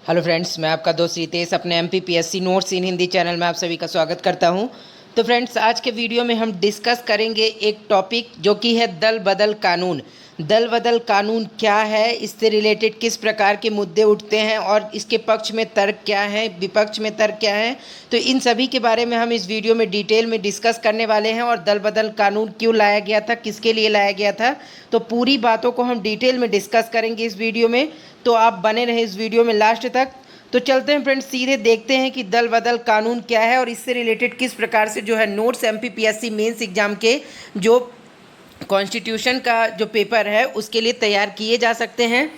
Hello friends, मैं आपका दोस्त रितेश अपने MPPSC नोट्स इन हिंदी चैनल में आप सभी का स्वागत करता हूं। तो फ्रेंड्स, आज के वीडियो में हम डिस्कस करेंगे एक टॉपिक जो कि है दल बदल कानून। दल बदल कानून क्या है, इससे रिलेटेड किस प्रकार के मुद्दे उठते हैं और इसके पक्ष में तर्क क्या है, विपक्ष में तर्क क्या है। तो इन सभी के बारे में हम इस वीडियो में डिटेल में डिस्कस करने वाले हैं। और दल बदल कानून क्यों लाया गया था, किसके लिए लाया गया था, तो पूरी बातों को हम डिटेल में डिस्कस करेंगे इस वीडियो में। तो आप बने रहे इस वीडियो में लास्ट तक। तो चलते हैं फ्रेंड्स, सीधे देखते हैं कि दल बदल कानून क्या है और इससे रिलेटेड किस प्रकार से जो है नोट्स MPPSC मेंस एग्जाम के जो कॉन्स्टिट्यूशन का जो पेपर है उसके लिए तैयार किए जा सकते हैं।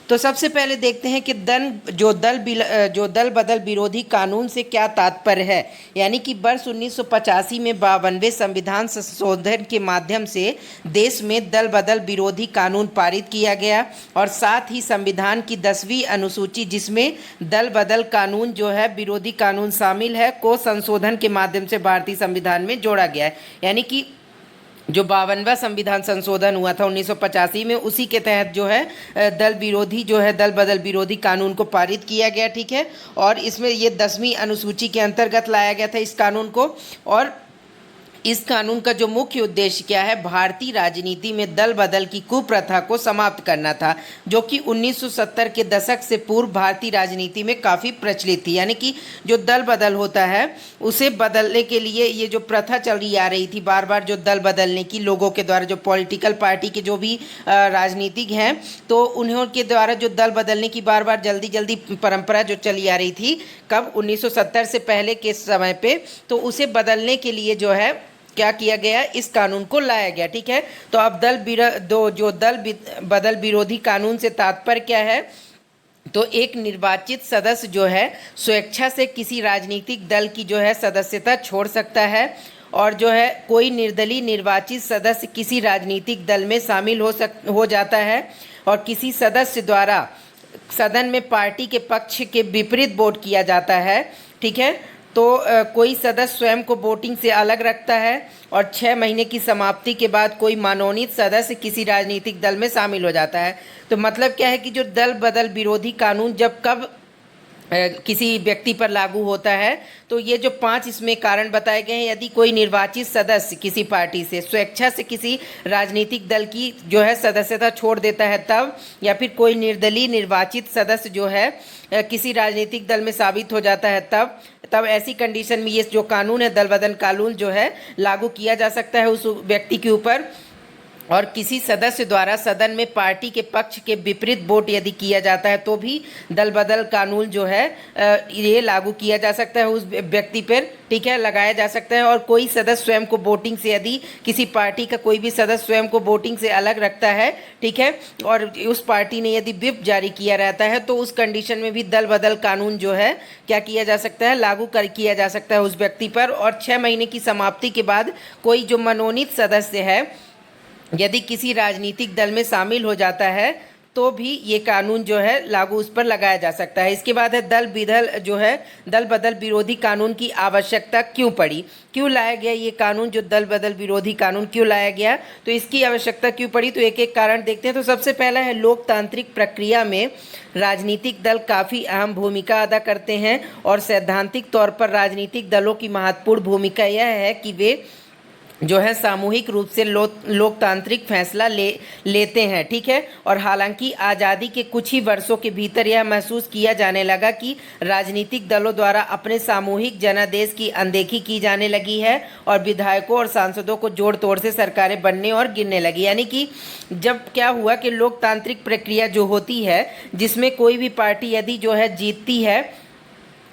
तो सबसे पहले देखते हैं कि दल बदल विरोधी कानून से क्या तात्पर्य है। यानी कि वर्ष 1985 में 52वें संविधान संशोधन के माध्यम से देश में दल बदल विरोधी कानून पारित किया गया और साथ ही संविधान की 10वीं अनुसूची, जिसमें दल बदल कानून जो है विरोधी कानून शामिल है, को संशोधन के माध्यम से भारतीय संविधान में जोड़ा गया है। यानी कि जो 52वां संविधान संशोधन हुआ था 1985 में, उसी के तहत जो है दल बदल विरोधी कानून को पारित किया गया। ठीक है, और इसमें ये 10वीं अनुसूची के अंतर्गत लाया गया था इस कानून को। और इस कानून का जो मुख्य उद्देश्य क्या है, भारतीय राजनीति में दल बदल की कुप्रथा को समाप्त करना था, जो कि 1970 के दशक से पूर्व भारतीय राजनीति में काफ़ी प्रचलित थी। यानी कि जो दल बदल होता है उसे बदलने के लिए ये जो प्रथा चली आ रही थी बार बार, जो दल बदलने की लोगों के द्वारा, जो पॉलिटिकल पार्टी के जो भी राजनीतिक हैं, तो उन्हों के द्वारा जो दल बदलने की बार बार जल्दी जल्दी परंपरा जो चली आ रही थी, कब 1970 से पहले के समय पे, तो उसे बदलने के लिए जो है क्या किया गया, इस कानून को लाया गया। ठीक है, तो अब दल बदल विरोधी कानून से तात्पर्य क्या है, तो एक निर्वाचित सदस्य जो है स्वेच्छा से किसी राजनीतिक दल की जो है सदस्यता छोड़ सकता है, और जो है कोई निर्दलीय निर्वाचित सदस्य किसी राजनीतिक दल में शामिल हो जाता है और किसी सदस्य द्वारा सदन में पार्टी के पक्ष के विपरीत वोट किया जाता है। ठीक है, तो कोई सदस्य स्वयं को वोटिंग से अलग रखता है और 6 महीने की समाप्ति के बाद कोई मनोनीत सदस्य किसी राजनीतिक दल में शामिल हो जाता है। तो मतलब क्या है कि जो दल बदल विरोधी कानून जब कब किसी व्यक्ति पर लागू होता है, तो ये जो 5 इसमें कारण बताए गए हैं, यदि कोई निर्वाचित सदस्य किसी पार्टी से स्वेच्छा से किसी राजनीतिक दल की जो है सदस्यता छोड़ देता है तब, या फिर कोई निर्दलीय निर्वाचित सदस्य जो है किसी राजनीतिक दल में साबित हो जाता है तब ऐसी कंडीशन में ये जो कानून है, दल बदल कानून जो है लागू किया जा सकता है उस व्यक्ति के ऊपर। और किसी सदस्य द्वारा सदन में पार्टी के पक्ष के विपरीत वोट यदि किया जाता है तो भी दल बदल कानून जो है ये लागू किया जा सकता है उस व्यक्ति पर। ठीक है, लगाया जा सकता है। और कोई सदस्य स्वयं को वोटिंग से, यदि किसी पार्टी का कोई भी सदस्य स्वयं को वोटिंग से अलग रखता है, ठीक है, और उस पार्टी ने यदि व्हिप जारी किया रहता है, तो उस कंडीशन में भी दल बदल कानून जो है क्या किया जा सकता है, किया जा सकता है उस व्यक्ति पर। और 6 महीने की समाप्ति के बाद कोई जो मनोनीत सदस्य है यदि किसी राजनीतिक दल में शामिल हो जाता है तो भी ये कानून जो है लागू उस पर लगाया जा सकता है। इसके बाद है दल बदल विरोधी कानून की आवश्यकता क्यों पड़ी, क्यों लाया गया ये कानून, जो दल बदल विरोधी कानून क्यों लाया गया, तो इसकी आवश्यकता क्यों पड़ी, तो एक एक कारण देखते हैं। तो सबसे पहला है, लोकतांत्रिक प्रक्रिया में राजनीतिक दल काफ़ी अहम भूमिका अदा करते हैं और सैद्धांतिक तौर पर राजनीतिक दलों की महत्वपूर्ण भूमिका यह है कि वे जो है सामूहिक रूप से लोकतांत्रिक फैसला लेते हैं। ठीक है, और हालांकि आज़ादी के कुछ ही वर्षों के भीतर यह महसूस किया जाने लगा कि राजनीतिक दलों द्वारा अपने सामूहिक जनादेश की अनदेखी की जाने लगी है और विधायकों और सांसदों को जोड़ तोड़ से सरकारें बनने और गिरने लगी। यानी कि जब क्या हुआ कि लोकतांत्रिक प्रक्रिया जो होती है, जिसमें कोई भी पार्टी यदि जो है जीतती है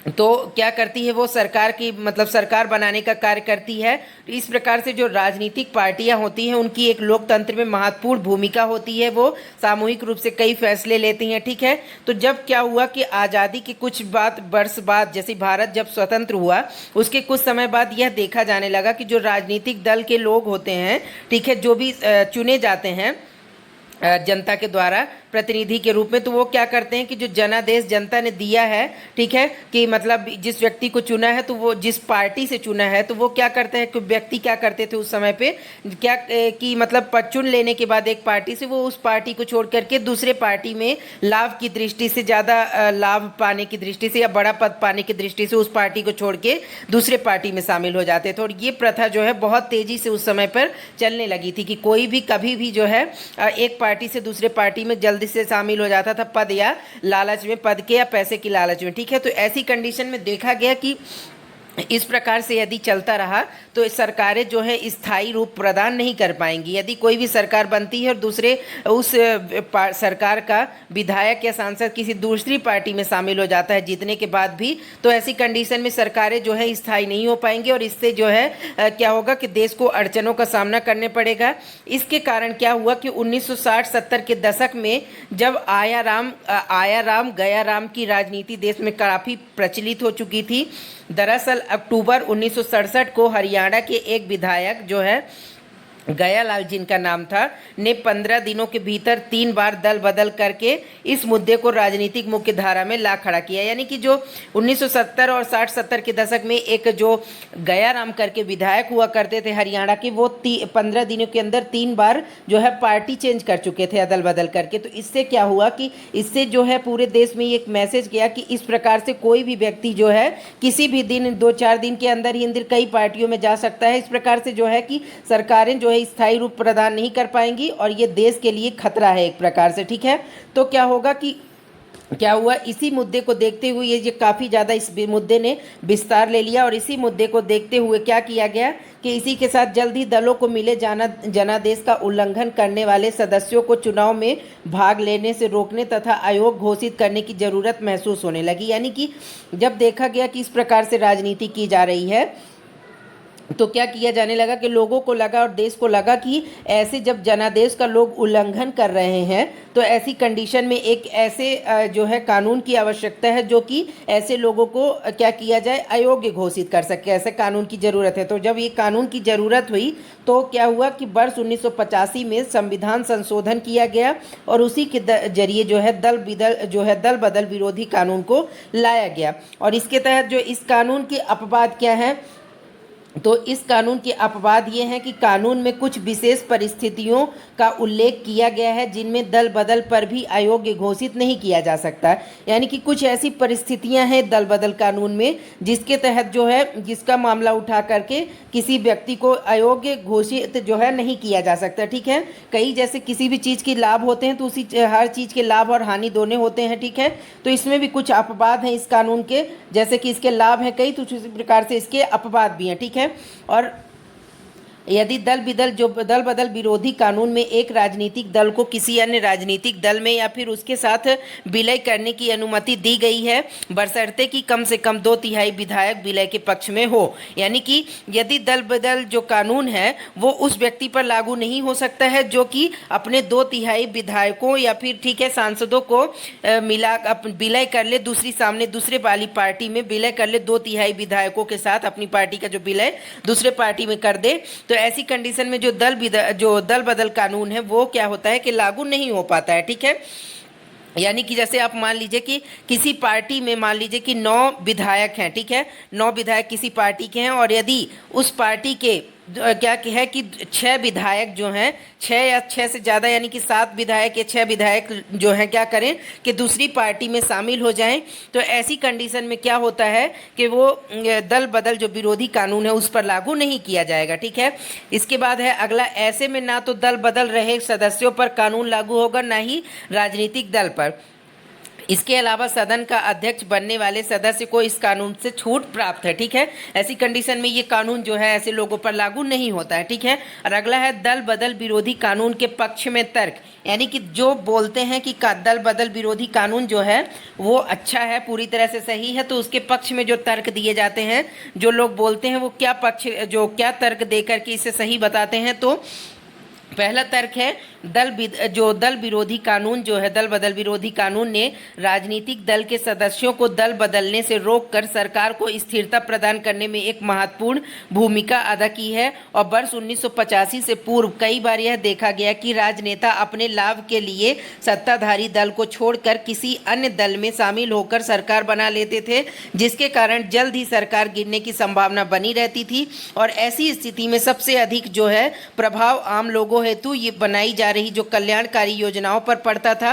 तो क्या करती है, वो सरकार की सरकार बनाने का कार्य करती है। तो इस प्रकार से जो राजनीतिक पार्टियां होती हैं उनकी एक लोकतंत्र में महत्वपूर्ण भूमिका होती है, वो सामूहिक रूप से कई फैसले लेती हैं। ठीक है, तो जब क्या हुआ कि आज़ादी के कुछ वर्ष बाद, जैसे भारत जब स्वतंत्र हुआ उसके कुछ समय बाद यह देखा जाने लगा कि जो राजनीतिक दल के लोग होते हैं, ठीक है, जो भी चुने जाते हैं जनता के द्वारा, प्रतिनिधि के रूप में, तो वो क्या करते हैं कि जो जनादेश जनता ने दिया है, ठीक है, कि मतलब जिस व्यक्ति को चुना है, तो वो जिस पार्टी से चुना है, तो वो क्या करते हैं कि व्यक्ति क्या करते थे उस समय पे, क्या कि मतलब चुन लेने के बाद एक पार्टी से वो उस पार्टी को छोड़ करके दूसरे पार्टी में लाभ की दृष्टि से, ज़्यादा लाभ पाने की दृष्टि से या बड़ा पद पाने की दृष्टि से उस पार्टी को छोड़ के दूसरे पार्टी में शामिल हो जाते थे। और ये प्रथा जो है बहुत तेज़ी से उस समय पर चलने लगी थी कि कोई भी कभी भी जो है एक पार्टी से दूसरे पार्टी में जल्दी से शामिल हो जाता था, पद या लालच में, पद के या पैसे की लालच में, ठीक है। तो ऐसी कंडीशन में देखा गया कि इस प्रकार से यदि चलता रहा तो सरकारें जो है स्थायी रूप प्रदान नहीं कर पाएंगी। यदि कोई भी सरकार बनती है और दूसरे उस सरकार का विधायक या सांसद किसी दूसरी पार्टी में शामिल हो जाता है जीतने के बाद भी, तो ऐसी कंडीशन में सरकारें जो है स्थायी नहीं हो पाएंगी और इससे जो है क्या होगा कि देश को अड़चनों का सामना करने पड़ेगा। इसके कारण क्या हुआ कि 1960-70 के दशक में जब आया राम गया राम की राजनीति देश में काफ़ी प्रचलित हो चुकी थी। दरअसल अक्टूबर 1967 को हरियाणा के एक विधायक जो है गयालाल, जिनका नाम था, ने 15 दिनों के भीतर 3 बार दल बदल करके इस मुद्दे को राजनीतिक मुख्य धारा में ला खड़ा किया। यानी कि जो 1970 और 60-70 के दशक में एक जो गयाराम करके विधायक हुआ करते थे हरियाणा के, वो 15 दिनों के अंदर 3 बार जो है पार्टी चेंज कर चुके थे अदल बदल करके। तो इससे क्या हुआ कि इससे जो है पूरे देश में एक मैसेज गया कि इस प्रकार से कोई भी व्यक्ति जो है किसी भी दिन 2-4 दिन के अंदर ही अंदर कई पार्टियों में जा सकता है। इस प्रकार से जो है कि सरकारें जो है स्थायी रूप प्रदान नहीं कर पाएंगी और ये देश के लिए खतरा है एक प्रकार से, ठीक है। तो क्या होगा कि क्या हुआ, इसी मुद्दे को देखते हुए ये काफ़ी ज़्यादा इस मुद्दे ने विस्तार ले लिया और इसी मुद्दे को देखते हुए क्या किया गया कि इसी के साथ जल्द ही दलों को मिले जनादेश का उल्लंघन करने वाले सदस्यों को चुनाव में भाग लेने से रोकने तथा आयोग घोषित करने की ज़रूरत महसूस होने लगी। यानी कि जब देखा गया कि इस प्रकार से राजनीति की जा रही है तो क्या किया जाने लगा कि लोगों को लगा और देश को लगा कि ऐसे जब जनादेश का लोग उल्लंघन कर रहे हैं तो ऐसी कंडीशन में एक ऐसे जो है कानून की आवश्यकता है जो कि ऐसे लोगों को क्या किया जाए, अयोग्य घोषित कर सके। ऐसे कानून की ज़रूरत है। तो जब ये कानून की ज़रूरत हुई तो क्या हुआ कि वर्ष 1985 में संविधान संशोधन किया गया और उसी के जरिए जो है दल बदल विरोधी कानून को लाया गया। और इसके तहत जो इस कानून के अपवाद क्या है, तो इस कानून के अपवाद ये हैं कि कानून में कुछ विशेष परिस्थितियों का उल्लेख किया गया है जिनमें दल बदल पर भी अयोग्य घोषित नहीं किया जा सकता। यानी कि कुछ ऐसी परिस्थितियां हैं दल बदल कानून में जिसके तहत जो है जिसका मामला उठा करके किसी व्यक्ति को अयोग्य घोषित जो है नहीं किया जा सकता, ठीक है। कई जैसे किसी भी चीज़ के लाभ होते हैं तो उसी हर चीज़ के लाभ और हानि दोनों होते हैं, ठीक है। तो इसमें भी कुछ अपवाद हैं इस कानून के, जैसे कि इसके लाभ हैं कई, तो उसी प्रकार से इसके अपवाद भी हैं, ठीक है। और यदि दल बदल विरोधी कानून में एक राजनीतिक दल को किसी अन्य राजनीतिक दल में या फिर उसके साथ विलय करने की अनुमति दी गई है बशर्ते कि कम से कम 2/3 विधायक विलय के पक्ष में हो। यानी कि यदि दल बदल जो कानून है वो उस व्यक्ति पर लागू नहीं हो सकता है जो कि अपने 2/3 विधायकों या फिर ठीक है सांसदों को मिला विलय कर ले, दूसरे वाली पार्टी में विलय कर ले, 2/3 विधायकों के साथ अपनी पार्टी का जो विलय दूसरे पार्टी में कर दे। तो ऐसी कंडीशन में जो दल बदल कानून है वो क्या होता है कि लागू नहीं हो पाता है, ठीक है। यानी कि जैसे आप मान लीजिए कि किसी पार्टी में मान लीजिए कि 9 विधायक हैं, ठीक है, 9 विधायक किसी पार्टी के हैं और यदि उस पार्टी के क्या है कि 6 विधायक जो हैं, 6 या 6 से ज़्यादा यानी कि 7 विधायक या 6 विधायक जो हैं क्या करें कि दूसरी पार्टी में शामिल हो जाएं, तो ऐसी कंडीशन में क्या होता है कि वो दल बदल जो विरोधी कानून है उस पर लागू नहीं किया जाएगा, ठीक है। इसके बाद है अगला, ऐसे में ना तो दल बदल रहे सदस्यों पर कानून लागू होगा ना ही राजनीतिक दल पर। इसके अलावा सदन का अध्यक्ष बनने वाले सदस्य को इस कानून से छूट प्राप्त है, ठीक है। ऐसी कंडीशन में ये कानून जो है ऐसे लोगों पर लागू नहीं होता है, ठीक है। और अगला है दल बदल विरोधी कानून के पक्ष में तर्क। यानी कि जो बोलते हैं कि दल बदल विरोधी कानून जो है वो अच्छा है, पूरी तरह से सही है, तो उसके पक्ष में जो तर्क दिए जाते हैं, जो लोग बोलते हैं वो क्या तर्क दे करके इसे सही बताते हैं। तो पहला तर्क है दल विरोधी कानून जो है, दल बदल विरोधी कानून ने राजनीतिक दल के सदस्यों को दल बदलने से रोककर सरकार को स्थिरता प्रदान करने में एक महत्वपूर्ण भूमिका अदा की है। और वर्ष 1985 से पूर्व कई बार यह देखा गया कि राजनेता अपने लाभ के लिए सत्ताधारी दल को छोड़कर किसी अन्य दल में शामिल होकर सरकार बना लेते थे, जिसके कारण जल्द ही सरकार गिरने की संभावना बनी रहती थी। और ऐसी स्थिति में सबसे अधिक जो है प्रभाव आम लोगों हेतु ये बनाई जा रही जो कल्याणकारी योजनाओं पर पड़ता था।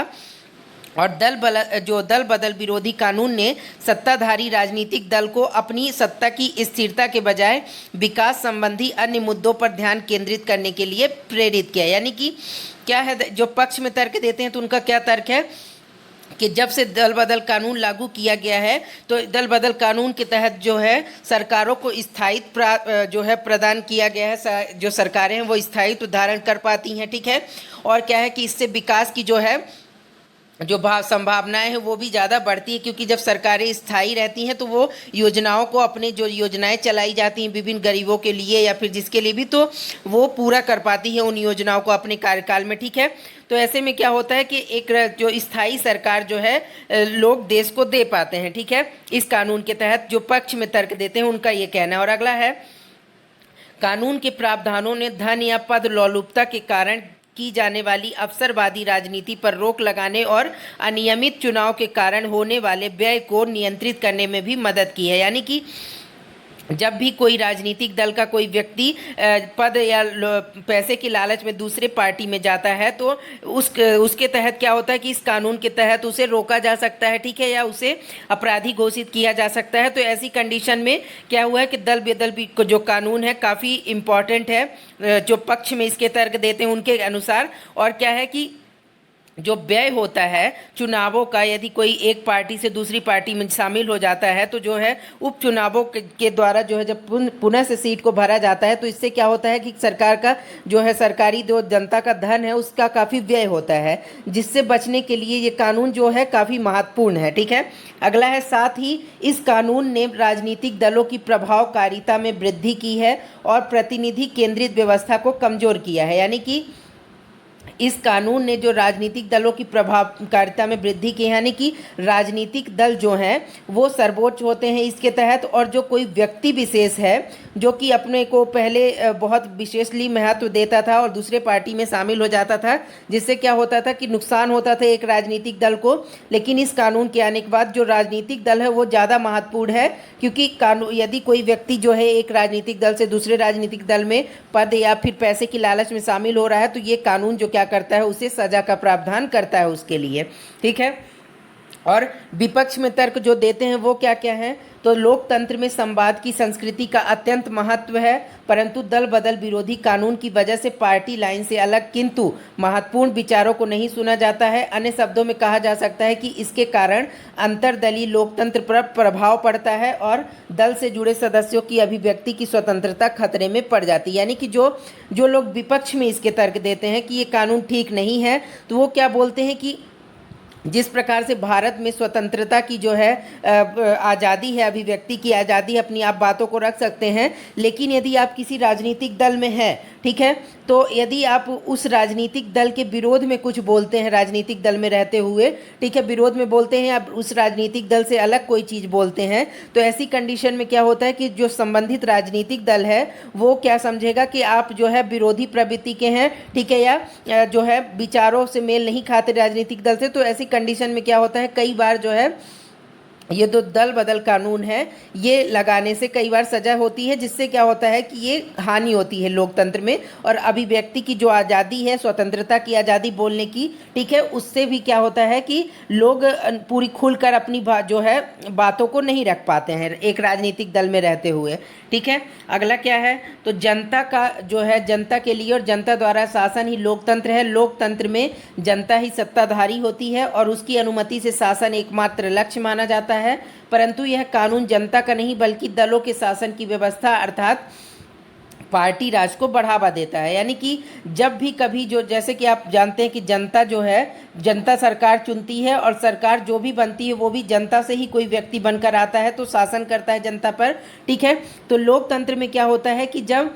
और दल बदल विरोधी कानून ने सत्ताधारी राजनीतिक दल को अपनी सत्ता की स्थिरता के बजाय विकास संबंधी अन्य मुद्दों पर ध्यान केंद्रित करने के लिए प्रेरित किया। यानी कि क्या है, जो पक्ष में तर्क देते हैं तो उनका क्या तर्क है कि जब से दल बदल कानून लागू किया गया है तो दल बदल कानून के तहत जो है सरकारों को स्थायित्व जो है प्रदान किया गया है, जो सरकारें हैं वो स्थायित्व धारण कर पाती हैं। ठीक है, और क्या है कि इससे विकास की जो है जो संभावनाएं हैं वो भी ज़्यादा बढ़ती है, क्योंकि जब सरकारें स्थायी रहती हैं तो वो योजनाओं को, अपने जो योजनाएं चलाई जाती हैं विभिन्न गरीबों के लिए या फिर जिसके लिए भी, तो वो पूरा कर पाती है उन योजनाओं को अपने कार्यकाल में। ठीक है, तो ऐसे में क्या होता है कि एक जो स्थायी सरकार जो है लोग देश को दे पाते हैं। ठीक है, इस कानून के तहत जो पक्ष में तर्क देते हैं उनका ये कहना है। और अगला है, कानून के प्रावधानों ने धन या पद लोलुपता के कारण की जाने वाली अवसरवादी राजनीति पर रोक लगाने और अनियमित चुनाव के कारण होने वाले व्यय को नियंत्रित करने में भी मदद की है। यानी कि जब भी कोई राजनीतिक दल का कोई व्यक्ति पद या पैसे की लालच में दूसरे पार्टी में जाता है तो उसके तहत क्या होता है कि इस कानून के तहत उसे रोका जा सकता है। ठीक है, या उसे अपराधी घोषित किया जा सकता है। तो ऐसी कंडीशन में क्या हुआ है कि दल बदल जो कानून है काफ़ी इम्पॉर्टेंट है, जो पक्ष में इसके तर्क देते हैं उनके अनुसार। और क्या है कि जो व्यय होता है चुनावों का, यदि कोई एक पार्टी से दूसरी पार्टी में शामिल हो जाता है तो जो है उपचुनावों के द्वारा जो है जब पुनः से सीट को भरा जाता है तो इससे क्या होता है कि सरकार का जो है सरकारी जो जनता का धन है उसका काफ़ी व्यय होता है, जिससे बचने के लिए ये कानून जो है काफ़ी महत्वपूर्ण है। ठीक है, अगला है, साथ ही इस कानून ने राजनीतिक दलों की प्रभावकारिता में वृद्धि की है और प्रतिनिधि केंद्रित व्यवस्था को कमजोर किया है। यानी कि इस कानून ने जो राजनीतिक दलों की प्रभावकारिता में वृद्धि की, यानी कि राजनीतिक दल जो हैं वो सर्वोच्च होते हैं इसके तहत। और जो कोई व्यक्ति विशेष है जो कि अपने को पहले बहुत विशेषली महत्व देता था और दूसरे पार्टी में शामिल हो जाता था, जिससे क्या होता था कि नुकसान होता था एक राजनीतिक दल को। लेकिन इस कानून के आने के बाद जो राजनीतिक दल है वो ज़्यादा महत्वपूर्ण है, क्योंकि कानून यदि कोई व्यक्ति जो है एक राजनीतिक दल से दूसरे राजनीतिक दल में पद या फिर पैसे की लालच में शामिल हो रहा है तो ये कानून जो क्या करता है उसे सजा का प्रावधान करता है उसके लिए। ठीक है, और विपक्ष में तर्क जो देते हैं वो क्या क्या है, तो लोकतंत्र में संवाद की संस्कृति का अत्यंत महत्व है, परंतु दल बदल विरोधी कानून की वजह से पार्टी लाइन से अलग किंतु महत्वपूर्ण विचारों को नहीं सुना जाता है। अन्य शब्दों में कहा जा सकता है कि इसके कारण अंतर्दलीय लोकतंत्र पर प्रभाव पड़ता है और दल से जुड़े सदस्यों की अभिव्यक्ति की स्वतंत्रता खतरे में पड़ जाती है। यानी कि जो लोग विपक्ष में इसके तर्क देते हैं कि ये कानून ठीक नहीं है, तो वो क्या बोलते हैं कि जिस प्रकार से भारत में स्वतंत्रता की जो है आज़ादी है, अभिव्यक्ति की आज़ादी है, अपनी आप बातों को रख सकते हैं, लेकिन यदि आप किसी राजनीतिक दल में हैं, ठीक है, तो यदि आप उस राजनीतिक दल के विरोध में कुछ बोलते हैं, राजनीतिक दल में रहते हुए, ठीक है, विरोध में बोलते हैं, आप उस राजनीतिक दल से अलग कोई चीज़ बोलते हैं, तो ऐसी कंडीशन में क्या होता है कि जो संबंधित राजनीतिक दल है वो क्या समझेगा कि आप जो है विरोधी प्रवृत्ति के हैं, ठीक है, या जो है विचारों से मेल नहीं खाते राजनीतिक दल से। तो ऐसी कंडीशन में क्या होता है, कई बार जो है ये जो दल बदल कानून है ये लगाने से कई बार सजा होती है, जिससे क्या होता है कि ये हानि होती है लोकतंत्र में और अभिव्यक्ति की जो आज़ादी है, स्वतंत्रता की आज़ादी बोलने की, ठीक है, उससे भी क्या होता है कि लोग पूरी खुलकर अपनी जो है बातों को नहीं रख पाते हैं एक राजनीतिक दल में रहते हुए। ठीक है, अगला क्या है, तो जनता का जो है जनता के लिए और जनता द्वारा शासन ही लोकतंत्र है। लोकतंत्र में जनता ही सत्ताधारी होती है और उसकी अनुमति से शासन एकमात्र लक्ष्य माना जाता है, परंतु यह कानून जनता का नहीं बल्कि दलों के शासन की व्यवस्था अर्थात पार्टी राज को बढ़ावा देता है। यानी कि जब भी कभी जो, जैसे कि आप जानते हैं कि जनता जो है, जनता सरकार चुनती है और सरकार जो भी बनती है वो भी जनता से ही कोई व्यक्ति बनकर आता है तो शासन करता है जनता पर। ठीक है, तो लोकतंत्र में क्या होता है कि जब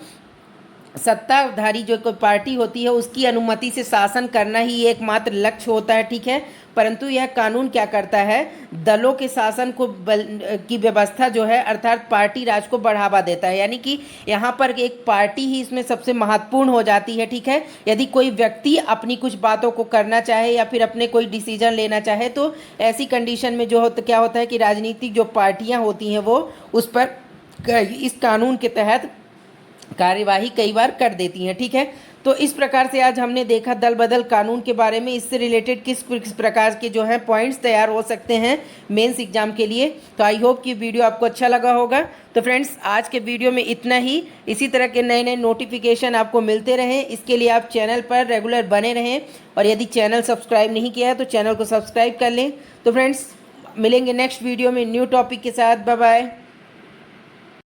सत्ताधारी जो कोई पार्टी होती है उसकी अनुमति से शासन करना ही एकमात्र लक्ष्य होता है, ठीक है। परंतु यह कानून क्या करता है, दलों के शासन को की व्यवस्था जो है अर्थात पार्टी राज को बढ़ावा देता है। यानी कि यहाँ पर एक पार्टी ही इसमें सबसे महत्वपूर्ण हो जाती है, ठीक है। यदि कोई व्यक्ति अपनी कुछ बातों को करना चाहे या फिर अपने कोई डिसीजन लेना चाहे तो ऐसी कंडीशन में जो क्या होता है कि राजनीतिक जो पार्टियाँ होती हैं वो उस पर इस कानून के तहत कार्यवाही कई बार कर देती हैं, ठीक है। तो इस प्रकार से आज हमने देखा दल बदल कानून के बारे में, इससे रिलेटेड किस प्रकार के जो हैं पॉइंट्स तैयार हो सकते हैं मेंस एग्जाम के लिए। तो आई होप कि वीडियो आपको अच्छा लगा होगा। तो फ्रेंड्स आज के वीडियो में इतना ही। इसी तरह के नए नए नोटिफिकेशन आपको मिलते रहें, इसके लिए आप चैनल पर रेगुलर बने रहें। और यदि चैनल सब्सक्राइब नहीं किया है तो चैनल को सब्सक्राइब कर लें। तो फ्रेंड्स मिलेंगे नेक्स्ट वीडियो में न्यू टॉपिक के साथ। Bye bye.